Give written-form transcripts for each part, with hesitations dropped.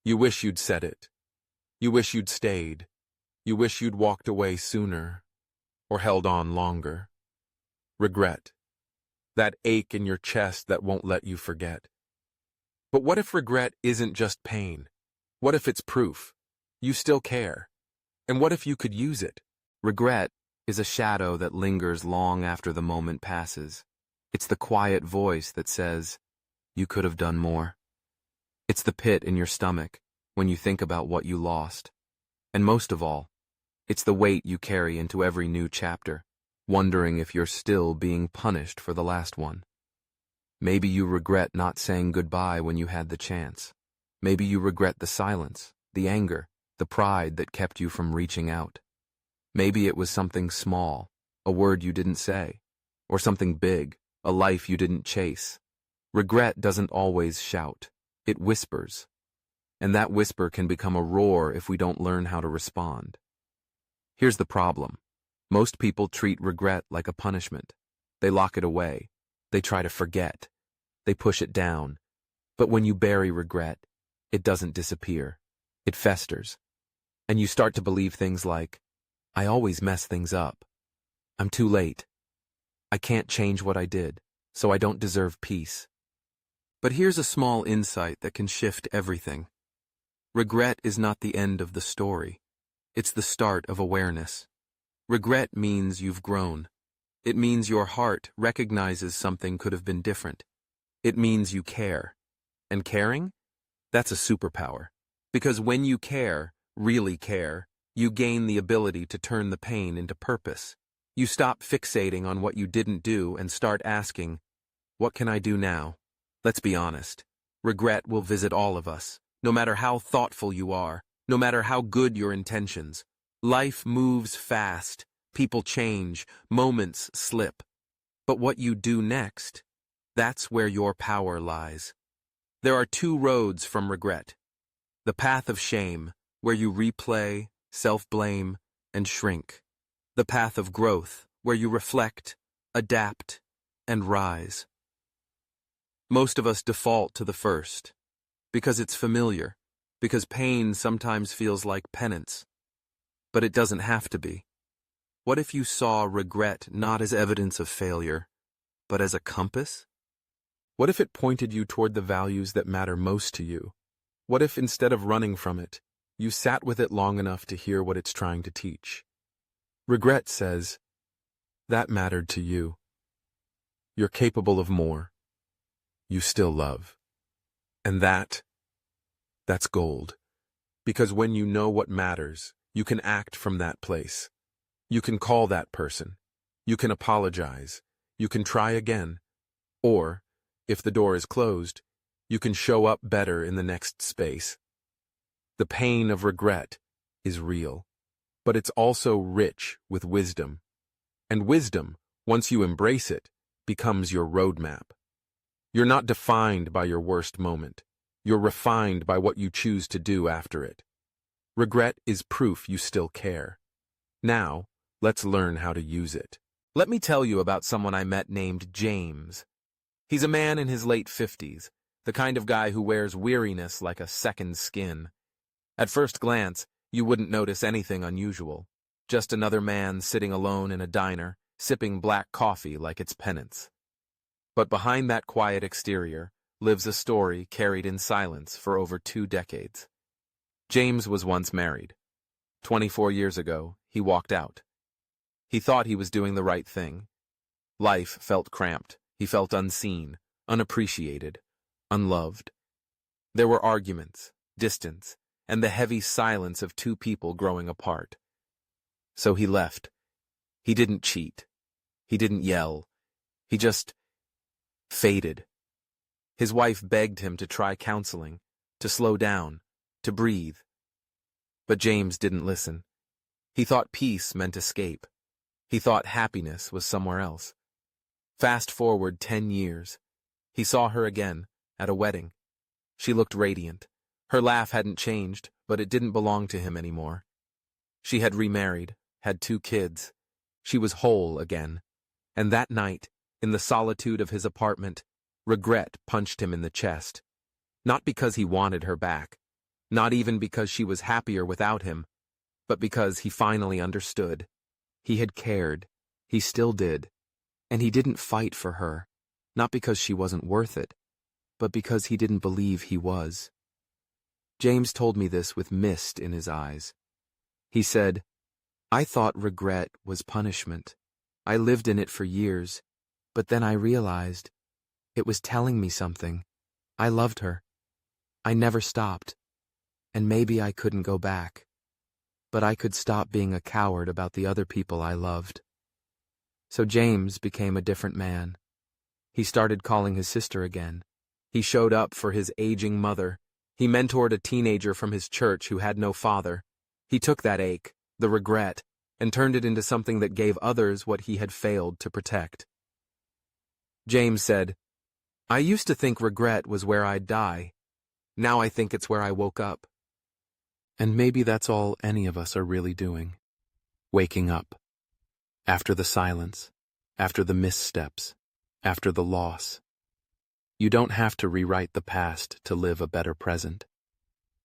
You wish you'd said it. You wish you'd stayed. You wish you'd walked away sooner, or held on longer. Regret. That ache in your chest that won't let you forget. But what if regret isn't just pain? What if it's proof? You still care. And what if you could use it? Regret is a shadow that lingers long after the moment passes. It's the quiet voice that says, you could have done more. It's the pit in your stomach when you think about what you lost. And most of all, it's the weight you carry into every new chapter, wondering if you're still being punished for the last one. Maybe you regret not saying goodbye when you had the chance. Maybe you regret the silence, the anger, the pride that kept you from reaching out. Maybe it was something small, a word you didn't say, or something big, a life you didn't chase. Regret doesn't always shout, it whispers. And that whisper can become a roar if we don't learn how to respond. Here's the problem. Most people treat regret like a punishment. They lock it away. They try to forget. They push it down. But when you bury regret, it doesn't disappear. It festers. And you start to believe things like, I always mess things up. I'm too late. I can't change what I did, so I don't deserve peace. But here's a small insight that can shift everything. Regret is not the end of the story. It's the start of awareness. Regret means you've grown. It means your heart recognizes something could have been different. It means you care. And caring? That's a superpower. Because when you care, really care, you gain the ability to turn the pain into purpose. You stop fixating on what you didn't do and start asking, what can I do now? Let's be honest. Regret will visit all of us, no matter how thoughtful you are, no matter how good your intentions. Life moves fast, people change, moments slip. But what you do next, that's where your power lies. There are two roads from regret. The path of shame, where you replay, self-blame, and shrink. The path of growth, where you reflect, adapt, and rise. Most of us default to the first, because it's familiar, because pain sometimes feels like penance. But it doesn't have to be. What if you saw regret not as evidence of failure, but as a compass? What if it pointed you toward the values that matter most to you? What if instead of running from it, you sat with it long enough to hear what it's trying to teach? Regret says, that mattered to you. You're capable of more. You still love. And that's gold. Because when you know what matters, you can act from that place. You can call that person. You can apologize. You can try again. Or, if the door is closed, you can show up better in the next space. The pain of regret is real, but it's also rich with wisdom. And wisdom, once you embrace it, becomes your roadmap. You're not defined by your worst moment. You're refined by what you choose to do after it. Regret is proof you still care. Now, let's learn how to use it. Let me tell you about someone I met named James. He's a man in his late 50s, the kind of guy who wears weariness like a second skin. At first glance, you wouldn't notice anything unusual. Just another man sitting alone in a diner, sipping black coffee like it's penance. But behind that quiet exterior lives a story carried in silence for over 2 decades. James was once married. 24 years ago, he walked out. He thought he was doing the right thing. Life felt cramped. He felt unseen, unappreciated, unloved. There were arguments, distance, and the heavy silence of 2 people growing apart. So he left. He didn't cheat. He didn't yell. He just faded. His wife begged him to try counseling, to slow down, to breathe. But James didn't listen. He thought peace meant escape. He thought happiness was somewhere else. Fast forward 10 years. He saw her again, at a wedding. She looked radiant. Her laugh hadn't changed, but it didn't belong to him anymore. She had remarried, had 2 kids. She was whole again. And that night, in the solitude of his apartment, regret punched him in the chest. Not because he wanted her back. Not even because she was happier without him, but because he finally understood. He had cared. He still did. And he didn't fight for her, not because she wasn't worth it, but because he didn't believe he was. James told me this with mist in his eyes. He said, "I thought regret was punishment. I lived in it for years, but then I realized it was telling me something. I loved her. I never stopped. And maybe I couldn't go back. But I could stop being a coward about the other people I loved." So James became a different man. He started calling his sister again. He showed up for his aging mother. He mentored a teenager from his church who had no father. He took that ache, the regret, and turned it into something that gave others what he had failed to protect. James said, "I used to think regret was where I'd die. Now I think it's where I woke up." And maybe that's all any of us are really doing. Waking up. After the silence, after the missteps, after the loss. You don't have to rewrite the past to live a better present,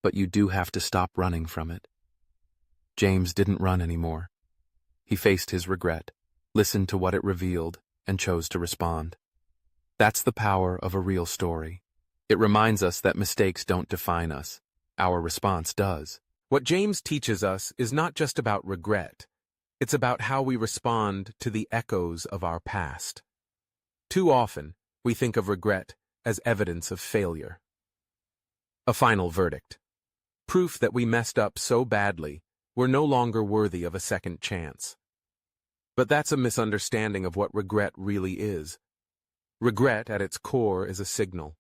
but you do have to stop running from it. James didn't run anymore. He faced his regret, listened to what it revealed, and chose to respond. That's the power of a real story. It reminds us that mistakes don't define us. Our response does. What James teaches us is not just about regret. It's about how we respond to the echoes of our past. Too often, we think of regret as evidence of failure. A final verdict. Proof that we messed up so badly, we're no longer worthy of a second chance. But that's a misunderstanding of what regret really is. Regret, at its core, is a signal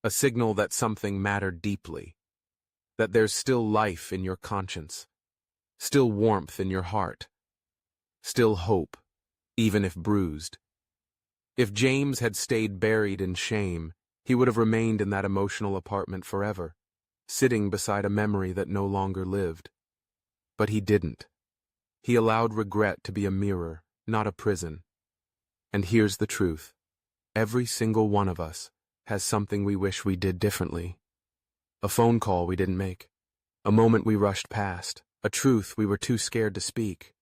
that something mattered deeply, that there's still life in your conscience, still warmth in your heart, still hope, even if bruised. If James had stayed buried in shame, he would have remained in that emotional apartment forever, sitting beside a memory that no longer lived. But he didn't. He allowed regret to be a mirror, not a prison. And here's the truth. Every single one of us has something we wish we did differently. A phone call we didn't make, a moment we rushed past, a truth we were too scared to speak.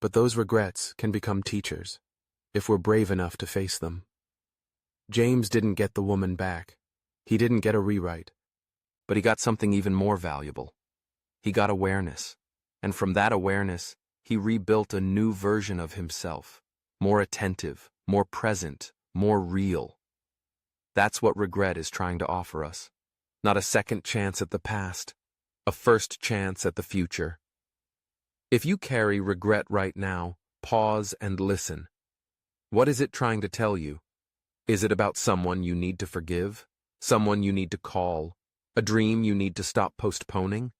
But those regrets can become teachers, if we're brave enough to face them. James didn't get the woman back. He didn't get a rewrite. But he got something even more valuable. He got awareness. And from that awareness, he rebuilt a new version of himself. More attentive, more present, more real. That's what regret is trying to offer us. Not a second chance at the past, a first chance at the future. If you carry regret right now, pause and listen. What is it trying to tell you? Is it about someone you need to forgive? Someone you need to call? A dream you need to stop postponing?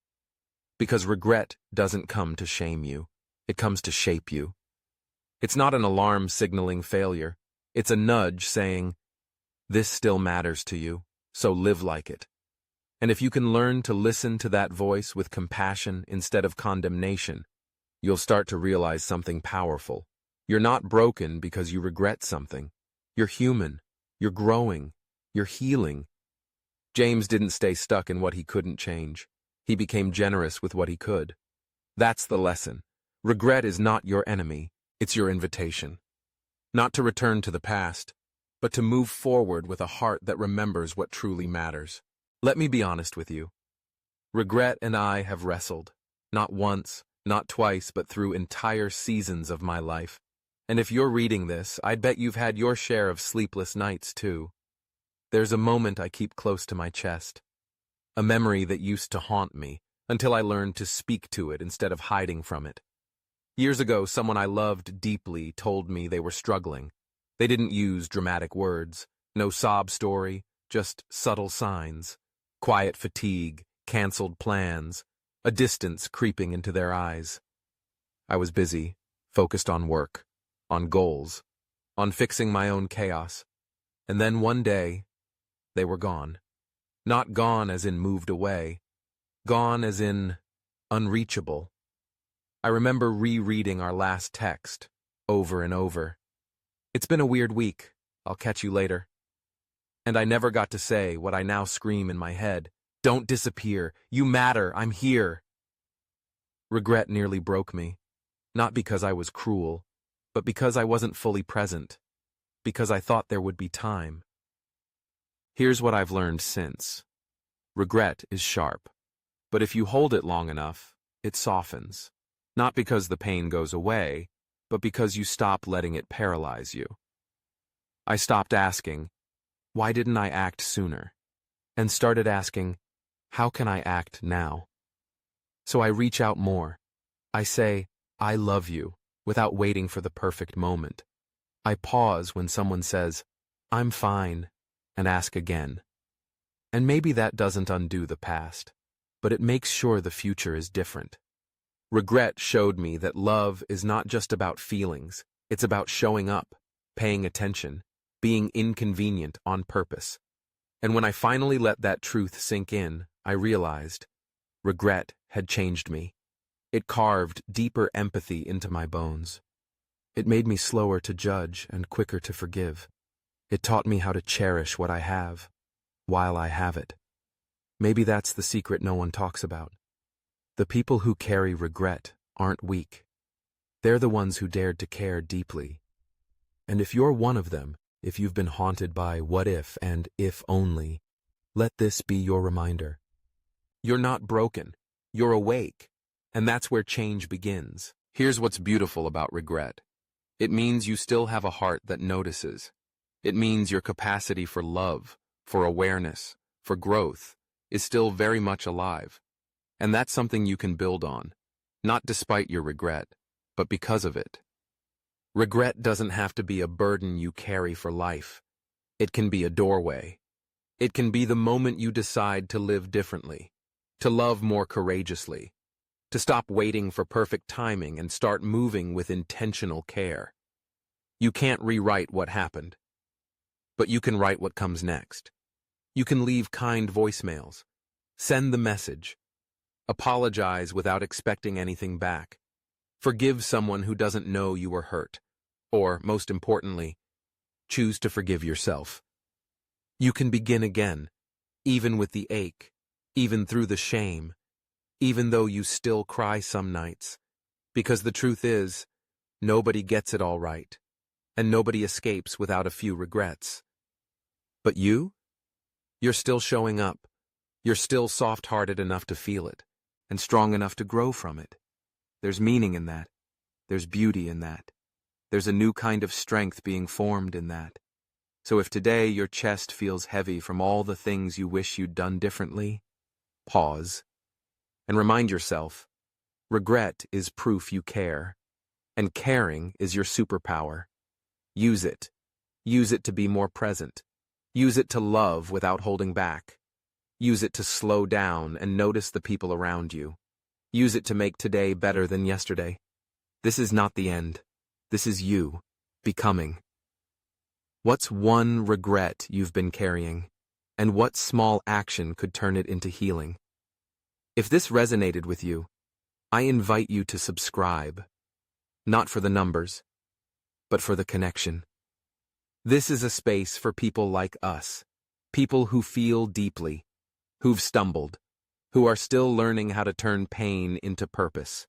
Because regret doesn't come to shame you. It comes to shape you. It's not an alarm signaling failure. It's a nudge saying, this still matters to you, so live like it. And if you can learn to listen to that voice with compassion instead of condemnation, you'll start to realize something powerful. You're not broken because you regret something. You're human. You're growing. You're healing. James didn't stay stuck in what he couldn't change. He became generous with what he could. That's the lesson. Regret is not your enemy. It's your invitation. Not to return to the past, but to move forward with a heart that remembers what truly matters. Let me be honest with you. Regret and I have wrestled. Not once, not twice, but through entire seasons of my life. And if you're reading this, I'd bet you've had your share of sleepless nights, too. There's a moment I keep close to my chest. A memory that used to haunt me, until I learned to speak to it instead of hiding from it. Years ago, someone I loved deeply told me they were struggling. They didn't use dramatic words, no sob story, just subtle signs. Quiet fatigue, canceled plans, a distance creeping into their eyes. I was busy, focused on work, on goals, on fixing my own chaos. And then one day, they were gone. Not gone as in moved away, gone as in unreachable. I remember rereading our last text, over and over. It's been a weird week. I'll catch you later. And I never got to say what I now scream in my head. Don't disappear. You matter. I'm here. Regret nearly broke me, not because I was cruel, but because I wasn't fully present, because I thought there would be time. Here's what I've learned since. Regret is sharp, but if you hold it long enough, it softens. Not because the pain goes away, but because you stop letting it paralyze you. I stopped asking, why didn't I act sooner? And started asking, how can I act now? So I reach out more. I say, I love you, without waiting for the perfect moment. I pause when someone says, I'm fine, and ask again. And maybe that doesn't undo the past, but it makes sure the future is different. Regret showed me that love is not just about feelings, it's about showing up, paying attention, being inconvenient on purpose. And when I finally let that truth sink in, I realized regret had changed me. It carved deeper empathy into my bones. It made me slower to judge and quicker to forgive. It taught me how to cherish what I have, while I have it. Maybe that's the secret no one talks about. The people who carry regret aren't weak. They're the ones who dared to care deeply. And if you're one of them, if you've been haunted by what if and if only, let this be your reminder. You're not broken. You're awake. And that's where change begins. Here's what's beautiful about regret. It means you still have a heart that notices. It means your capacity for love, for awareness, for growth, is still very much alive. And that's something you can build on, not despite your regret, but because of it. Regret doesn't have to be a burden you carry for life. It can be a doorway. It can be the moment you decide to live differently, to love more courageously, to stop waiting for perfect timing and start moving with intentional care. You can't rewrite what happened, but you can write what comes next. You can leave kind voicemails, send the message, apologize without expecting anything back, forgive someone who doesn't know you were hurt, or, most importantly, choose to forgive yourself. You can begin again, even with the ache, even through the shame, even though you still cry some nights, because the truth is, nobody gets it all right, and nobody escapes without a few regrets. But you? You're still showing up. You're still soft-hearted enough to feel it, and strong enough to grow from it. There's meaning in that. There's beauty in that. There's a new kind of strength being formed in that. So if today your chest feels heavy from all the things you wish you'd done differently, pause and remind yourself, regret is proof you care, and caring is your superpower. Use it. Use it to be more present. Use it to love without holding back. Use it to slow down and notice the people around you. Use it to make today better than yesterday. This is not the end. This is you, becoming. What's one regret you've been carrying, and what small action could turn it into healing? If this resonated with you, I invite you to subscribe, not for the numbers, but for the connection. This is a space for people like us, people who feel deeply, who've stumbled, who are still learning how to turn pain into purpose.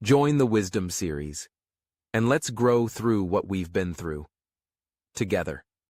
Join the Wisdom series, and let's grow through what we've been through, together.